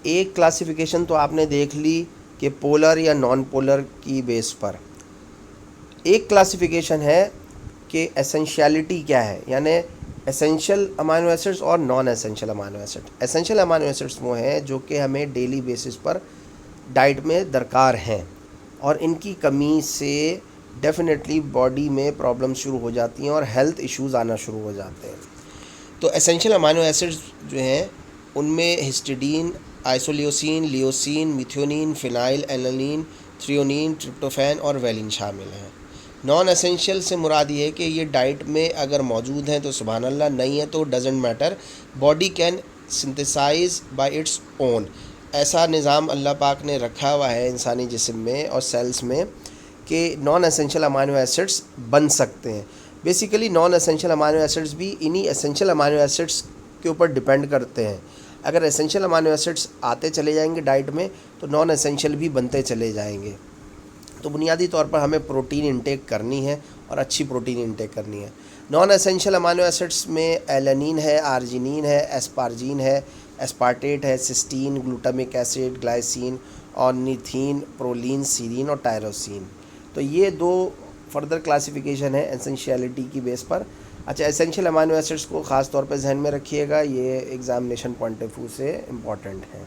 एक क्लासिफिकेशन तो आपने देख ली कि पोलर या नॉन पोलर की बेस पर। एक क्लासिफिकेशन है कि एसेंशियलिटी क्या है, यानी एसेंशियल अमाइनो एसिड्स और non essential amino acid. Essential amino acids वो हैं जो कि हमें डेली बेसिस पर डाइट में दरकार हैं, और इनकी कमी से डेफिनेटली बॉडी में प्रॉब्लम शुरू हो जाती हैं और हेल्थ इश्यूज़ आना शुरू हो जाते हैं। तो एसेंशियल अमाइनो एसिड्स जो हैं उनमें histidine, isoleucine, leucine, methionine, phenylalanine, threonine, tryptophan और वेलिन शामिल हैं। नॉन एसेंशियल से मुराद ये है कि ये डाइट में अगर मौजूद हैं तो सुभान अल्लाह, नहीं है तो doesn't matter, body can synthesize by its own. ऐसा निज़ाम अल्लाह पाक ने रखा हुआ है इंसानी जिस्म में और सेल्स में कि नॉन एसेंशियल अमाइनो एसिड्स बन सकते हैं। Basically non essential amino acids भी इन्हीं एसेंशियल अमाइनो एसिड्स के ऊपर डिपेंड करते हैं। अगर एसेंशियल अमाइनो एसिड्स आते चले जाएंगे डाइट में तो नॉन एसेंशियल भी बनते चले जाएंगे। तो बुनियादी तौर पर हमें प्रोटीन इंटेक करनी है और अच्छी प्रोटीन इंटेक करनी है। नॉन एसेंशियल अमाइनो एसिड्स में एलानिन है, आर्जिनिन है, एस्पार्जिन है, एस्पार्टेट है, cysteine, glutamic acid, glycine, ornithine, proline, serine और टायरोसिन। तो ये दो फर्दर क्लासिफिकेशन है एसेंशियलिटी की बेस पर। अच्छा, एसेंशियल अमाइनो एसिड्स को ख़ास तौर पर जहन में रखिएगा, ये एग्जामिनेशन पॉइंट ऑफ व्यू से इम्पॉर्टेंट है।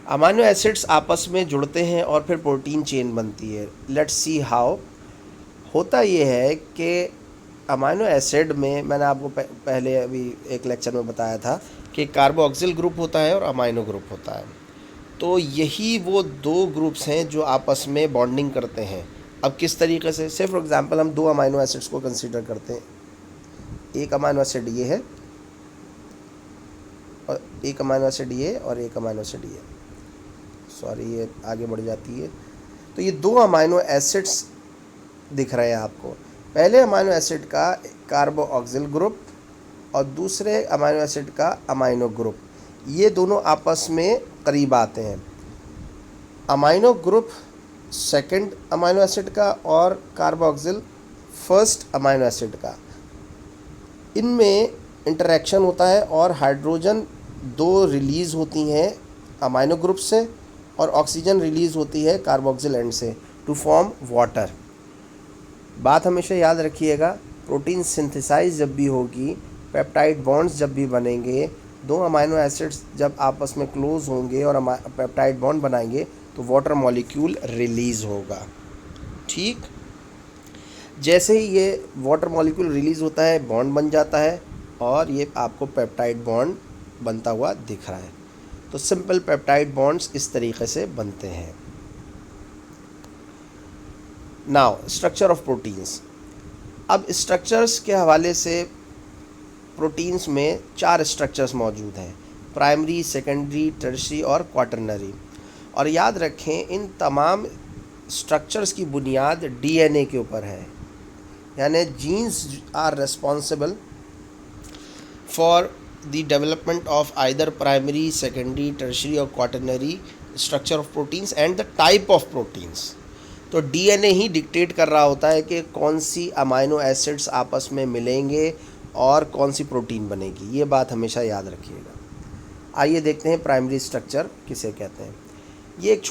अमाइनो एसिड्स आपस में जुड़ते हैं और फिर प्रोटीन चेन बनती है। Let's see how. होता ये है कि अमाइनो एसिड में मैंने आपको पहले अभी एक लेक्चर में बताया था कि कार्बोक्सिल ग्रुप होता है और अमाइनो ग्रुप होता है। तो यही वो दो ग्रुप्स हैं जो आपस में बॉन्डिंग करते हैं। अब किस तरीके से फॉर एग्जांपल हम दो अमाइनो एसिड्स को कंसीडर करते हैं। एक अमाइनो एसिड ये है और एक अमाइनो एसिड ये और एक अमाइनो एसिड ये, सॉरी ये आगे बढ़ जाती है। तो ये दो अमाइनो एसिड्स दिख रहे हैं आपको। पहले अमाइनो एसिड का कार्बोक्सिल ग्रुप और दूसरे अमाइनो एसिड का अमाइनो ग्रुप, ये दोनों आपस में करीब आते हैं। Amino group second amino acid का और कार्बोक्सिल फर्स्ट अमाइनो एसिड का, इनमें इंटरेक्शन होता है और हाइड्रोजन दो रिलीज़ होती हैं अमाइनो ग्रुप से और ऑक्सीजन रिलीज़ होती है कार्बोक्सिल एंड से टू फॉर्म वाटर। बात हमेशा याद रखिएगा, प्रोटीन सिंथेसाइज जब भी होगी, पेप्टाइड बॉन्ड्स जब भी बनेंगे, दो अमाइनो एसिड्स जब आपस में क्लोज होंगे और पेप्टाइड बॉन्ड बनाएंगे तो वाटर मॉलिक्यूल रिलीज़ होगा। ठीक, जैसे ही ये वाटर मॉलिक्यूल रिलीज़ होता है बॉन्ड बन जाता है और ये आपको पेप्टाइड बॉन्ड बनता हुआ दिख रहा है। तो सिंपल पेप्टाइड बॉन्ड्स इस तरीके से बनते हैं। Now structure of proteins. अब स्ट्रक्चर्स के हवाले से प्रोटीन्स में 4 स्ट्रक्चर्स मौजूद हैं, प्राइमरी, सेकेंडरी, टर्शियरी और क्वाटरनरी। और याद रखें इन तमाम स्ट्रक्चर्स की बुनियाद डीएनए के ऊपर है, यानी genes are responsible for the development of either primary, secondary, tertiary और quaternary structure of proteins and the type of proteins. तो डीएनए ही डिक्टेट कर रहा होता है कि कौन सी अमाइनो एसिड्स आपस में मिलेंगे और कौन सी प्रोटीन बनेगी। ये बात हमेशा याद रखिएगा। आइए देखते हैं प्राइमरी स्ट्रक्चर किसे कहते हैं। ये एक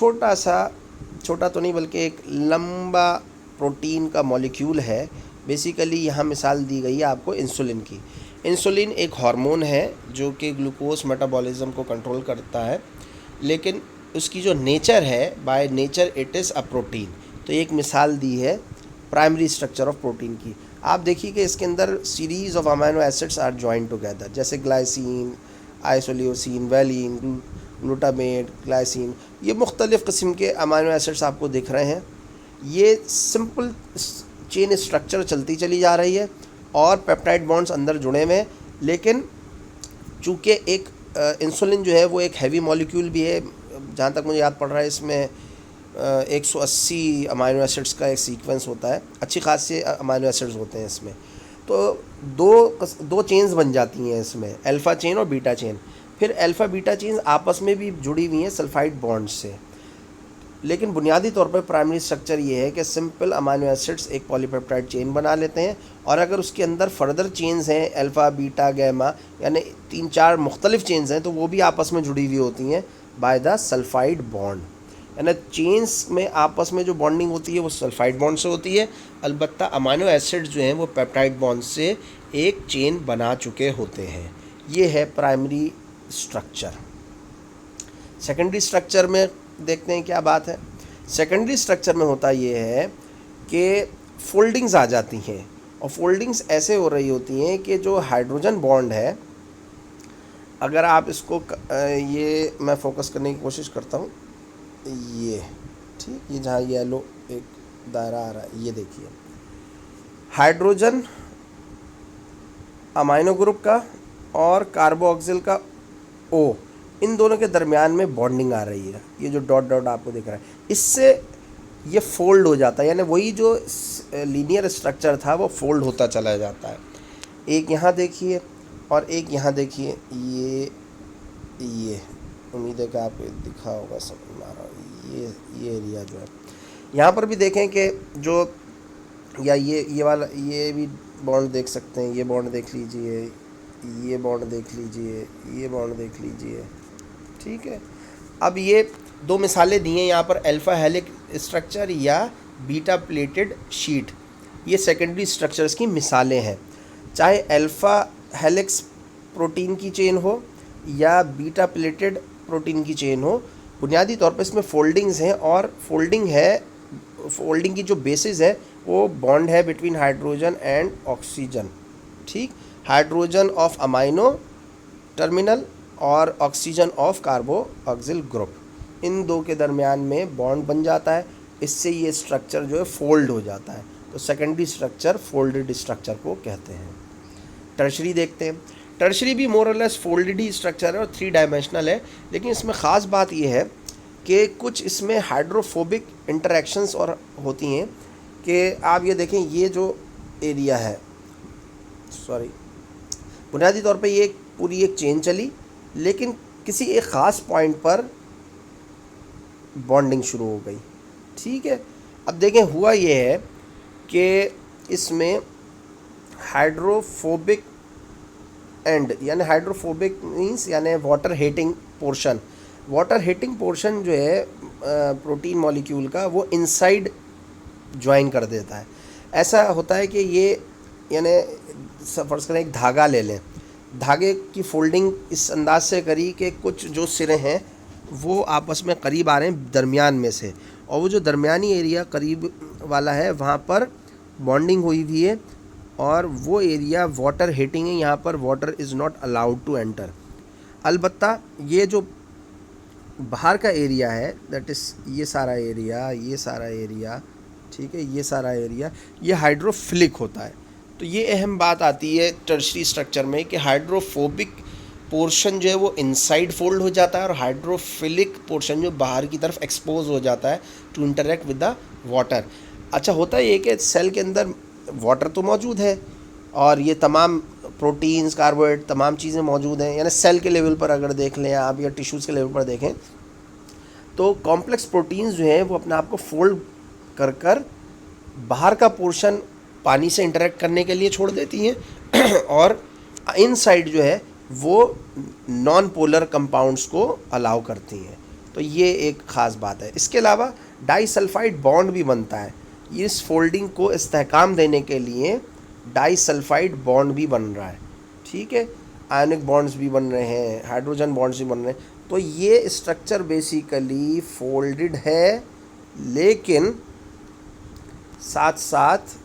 छोटा तो नहीं बल्कि एक लंबा प्रोटीन का मॉलिक्यूल है। बेसिकली यहाँ मिसाल दी गई है आपको इंसुलिन की। इंसुलिन एक हार्मोन है जो कि ग्लूकोज मेटाबॉलिज्म को कंट्रोल करता है, लेकिन उसकी जो नेचर है, by nature it is a protein. तो एक मिसाल दी है प्राइमरी स्ट्रक्चर ऑफ प्रोटीन की। आप देखिए कि इसके अंदर series of amino acids are joined together, जैसे glycine, isoleucine, valine, glutamate, glycine, ये मुख्तलिफ़ किस्म के अमाइनो एसिड्स आपको दिख रहे हैं। ये सिंपल चेन स्ट्रक्चर चलती चली जा रही है और पेप्टाइड बॉन्ड्स अंदर जुड़े हुए हैं। लेकिन चूँकि एक इंसुलिन जो है वो एक हैवी मॉलिक्यूल भी है, जहाँ तक मुझे याद पड़ रहा है इसमें 180 अमाइनो एसिड्स का एक सीक्वेंस होता है, अच्छी खासी अमाइनो एसिड्स होते हैं इसमें। तो दो चेन्स बन जाती हैं इसमें, अल्फ़ा चेन और बीटा चेन। फिर अल्फ़ा बीटा चेन्स आपस में भी जुड़ी हुई हैं सल्फाइड बॉन्ड्स से। लेकिन बुनियादी तौर पर प्राइमरी स्ट्रक्चर ये है कि सिंपल अमाइनो एसिड्स एक पॉलीपेप्टाइड चेन बना लेते हैं, और अगर उसके अंदर फर्दर चेन्स हैं अल्फ़ा बीटा गैमा यानी 3-4 मुख्तलिफ चेन्स हैं तो वो भी आपस में जुड़ी हुई होती हैं बाय द सल्फाइड बॉन्ड। यानी चेन्स में आपस में जो बॉन्डिंग होती है वो सल्फाइड बॉन्ड से होती है, अलबत्ता अमाइनो एसिड्स जो हैं वो पेप्टाइड बॉन्ड से एक चेन बना चुके होते हैं। ये है प्राइमरी स्ट्रक्चर। सेकेंडरी स्ट्रक्चर में देखते हैं क्या बात है। सेकेंडरी स्ट्रक्चर में होता ये है कि फोल्डिंग्स आ जाती हैं, और फोल्डिंग्स ऐसे हो रही होती हैं कि जो हाइड्रोजन बॉन्ड है, अगर आप इसको ये मैं फोकस करने की कोशिश करता हूँ, ये ठीक, ये जहाँ येलो एक दायरा आ रहा है, ये देखिए हाइड्रोजन अमाइनो ग्रुप का और कार्बोक्सिल का O, इन दोनों के दरमियान में बॉन्डिंग आ रही है। ये जो डॉट डॉट आपको दिख रहा है, इससे ये फोल्ड हो जाता है, यानी वही जो लीनियर स्ट्रक्चर था वो फोल्ड होता चला जाता है। एक यहाँ देखिए और एक यहाँ देखिए, ये उम्मीद है कि आपको दिखा होगा, समझ में आ रहा है। ये एरिया जो है, यहाँ पर भी देखें कि जो या ये वाला, ये भी बॉन्ड देख सकते हैं, ये बॉन्ड देख लीजिए, ये बॉन्ड देख लीजिए, ये बॉन्ड देख लीजिए, ठीक है। अब ये दो मिसालें दी हैं यहाँ पर, अल्फ़ा हेलिक्स स्ट्रक्चर या बीटा प्लेटेड शीट, ये सेकेंडरी स्ट्रक्चर्स की मिसालें हैं। चाहे अल्फ़ा हेलिक्स प्रोटीन की चेन हो या बीटा प्लेटेड प्रोटीन की चेन हो, बुनियादी तौर पर इसमें फोल्डिंग्स हैं, और फोल्डिंग की जो बेसिस है वो बॉन्ड है बिटवीन हाइड्रोजन एंड ऑक्सीजन, ठीक। हाइड्रोजन ऑफ अमाइनो टर्मिनल और ऑक्सीजन ऑफ कार्बोक्सिल ग्रुप, इन दो के दरमियान में बॉन्ड बन जाता है, इससे ये स्ट्रक्चर जो है फोल्ड हो जाता है। तो सेकेंडरी स्ट्रक्चर फोल्डेड स्ट्रक्चर को कहते हैं। टर्शरी देखते हैं। टर्शरी भी मोर और लेस फोल्डेड ही स्ट्रक्चर है और 3 डायमेंशनल है, लेकिन इसमें ख़ास बात यह है कि कुछ इसमें हाइड्रोफोबिक इंटरेक्शंस और होती हैं कि आप ये देखें, ये जो एरिया है, बुनियादी तौर पे ये पूरी एक चेन चली, लेकिन किसी एक ख़ास पॉइंट पर बॉन्डिंग शुरू हो गई, ठीक है। अब देखें हुआ ये है कि इसमें हाइड्रोफोबिक एंड, यानी हाइड्रोफोबिक मीन्स यानी वाटर हीटिंग पोर्शन जो है प्रोटीन मॉलिक्यूल का, वो इनसाइड ज्वाइन कर देता है। ऐसा होता है कि ये, यानी फर्ज करें एक धागा ले लें, धागे की फोल्डिंग इस अंदाज से करी कि कुछ जो सिरे हैं वो आपस में करीब आ रहे हैं दरमियान में से, और वो जो दरमियानी एरिया करीब वाला है वहाँ पर बॉन्डिंग हुई हुई है, और वो एरिया वाटर हीटिंग है, यहाँ पर water is not allowed to enter. अलबत्ता ये जो बाहर का एरिया है, दैट इज़ ये सारा एरिया, ठीक है, ये सारा एरिया, ये हाइड्रोफिलिक होता है। तो ये अहम बात आती है टर्शरी स्ट्रक्चर में कि हाइड्रोफोबिक पोर्शन जो है वो इनसाइड फोल्ड हो जाता है, और हाइड्रोफिलिक पोर्शन जो बाहर की तरफ एक्सपोज हो जाता है to interact with the water. अच्छा, होता है ये कि सेल के अंदर वाटर तो मौजूद है, और ये तमाम प्रोटीन्स, कार्बोहाइड्रेट, तमाम चीज़ें मौजूद हैं, यानी सेल के लेवल पर अगर देख लें आप, या टिश्यूज़ के लेवल पर देखें, तो कॉम्प्लेक्स प्रोटीन्स जो हैं वो अपने आप को फोल्ड कर बाहर का पोर्शन पानी से इंटरेक्ट करने के लिए छोड़ देती हैं और इनसाइड जो है वो नॉन पोलर कंपाउंड्स को अलाउ करती हैं। तो ये एक ख़ास बात है। इसके अलावा डाइसल्फाइड बॉन्ड भी बनता है। इस फोल्डिंग को इस्तेहकाम देने के लिए डाइसल्फाइड बॉन्ड भी बन रहा है, ठीक है। आयनिक बॉन्ड्स भी बन रहे हैं, हाइड्रोजन बॉन्ड्स भी बन रहे हैं। तो ये स्ट्रक्चर बेसिकली फोल्डेड है, लेकिन साथ साथ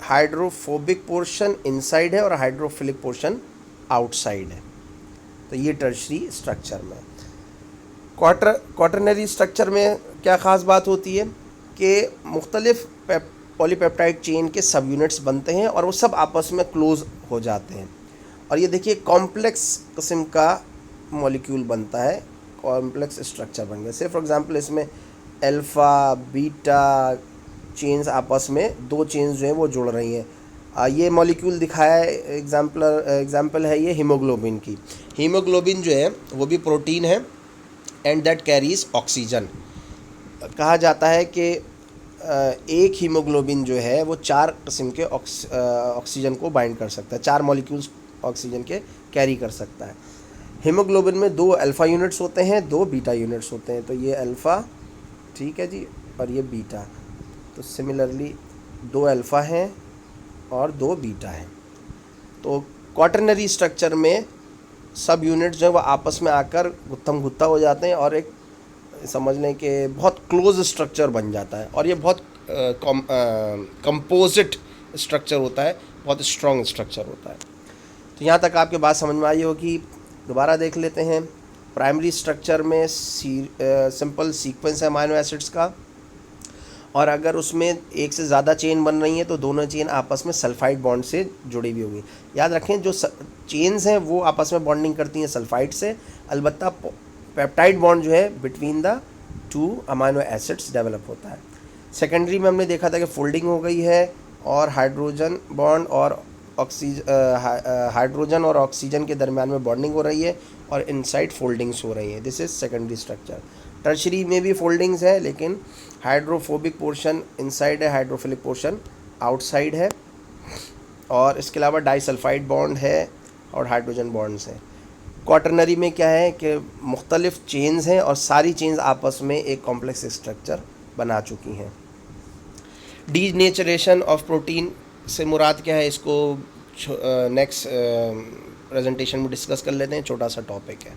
हाइड्रोफोबिक पोर्शन इनसाइड है और हाइड्रोफिलिक पोर्शन आउटसाइड है। तो ये टर्शरी स्ट्रक्चर में। क्वाटरनरी स्ट्रक्चर में क्या ख़ास बात होती है कि मुख्तलिफ पॉलीपेप्टाइड चेन के सब यूनिट्स बनते हैं और वो सब आपस में क्लोज हो जाते हैं। और ये देखिए कॉम्प्लेक्स किस्म का मॉलिक्यूल बनता है, कॉम्प्लेक्स स्ट्रक्चर बन गया। से फॉर एग्जांपल इसमें अल्फ़ा बीटा चेन्स आपस में, 2 चेन्स जो हैं वो जुड़ रही हैं। ये मॉलिक्यूल दिखाया है, एग्जाम्पल है ये हीमोग्लोबिन की। हीमोग्लोबिन जो है वो भी प्रोटीन है एंड दैट कैरीज ऑक्सीजन। कहा जाता है कि एक हीमोग्लोबिन जो है वो 4 किस्म के ऑक्सीजन को बाइंड कर सकता है, 4 मॉलिक्यूल्स ऑक्सीजन के कैरी कर सकता है। हीमोग्लोबिन में 2 अल्फ़ा यूनिट्स होते हैं, 2 बीटा यूनिट्स होते हैं। तो ये अल्फ़ा, ठीक है जी, और ये बीटा। तो सिमिलरली 2 अल्फ़ा हैं और 2 बीटा हैं। तो क्वाटरनरी स्ट्रक्चर में सब यूनिट्स जो है वो आपस में आकर गुत्थम गुत्था हो जाते हैं और एक समझ लें कि बहुत क्लोज स्ट्रक्चर बन जाता है, और ये बहुत कंपोजिट स्ट्रक्चर होता है, बहुत स्ट्रॉन्ग स्ट्रक्चर होता है। तो यहाँ तक आपके बात समझ में आई होगी। दोबारा देख लेते हैं। प्राइमरी स्ट्रक्चर में सिंपल सीक्वेंस है अमाइनो एसिड्स का, और अगर उसमें एक से ज़्यादा चेन बन रही हैं तो दोनों चेन आपस में सल्फाइड बॉन्ड से जुड़ी हुई होगी। याद रखें, जो चेन्स हैं वो आपस में बॉन्डिंग करती हैं सल्फाइड से, अलबत्ता पेप्टाइड बॉन्ड जो है between the 2 amino acids develop होता है। सेकेंडरी में हमने देखा था कि फोल्डिंग हो गई है और हाइड्रोजन बॉन्ड और हाइड्रोजन और ऑक्सीजन के दरमियान में बॉन्डिंग हो रही है और इनसाइड फोल्डिंग्स हो रही हैं। This is secondary structure. Tertiary में भी फोल्डिंग्स है, लेकिन हाइड्रोफोबिक पोर्शन इनसाइड है, हाइड्रोफिलिक पोर्शन आउटसाइड है, और इसके अलावा डाइसल्फाइड बॉन्ड है और हाइड्रोजन बॉन्ड्स हैं। क्वाटरनरी में क्या है कि मुख्तलिफ चेन्स हैं और सारी चेन्स आपस में एक कॉम्प्लेक्स स्ट्रक्चर बना चुकी हैं। डीनेचरेशन ऑफ प्रोटीन से मुराद क्या है, इसको नेक्स्ट प्रेजेंटेशन में डिस्कस कर लेते हैं, छोटा सा टॉपिक है।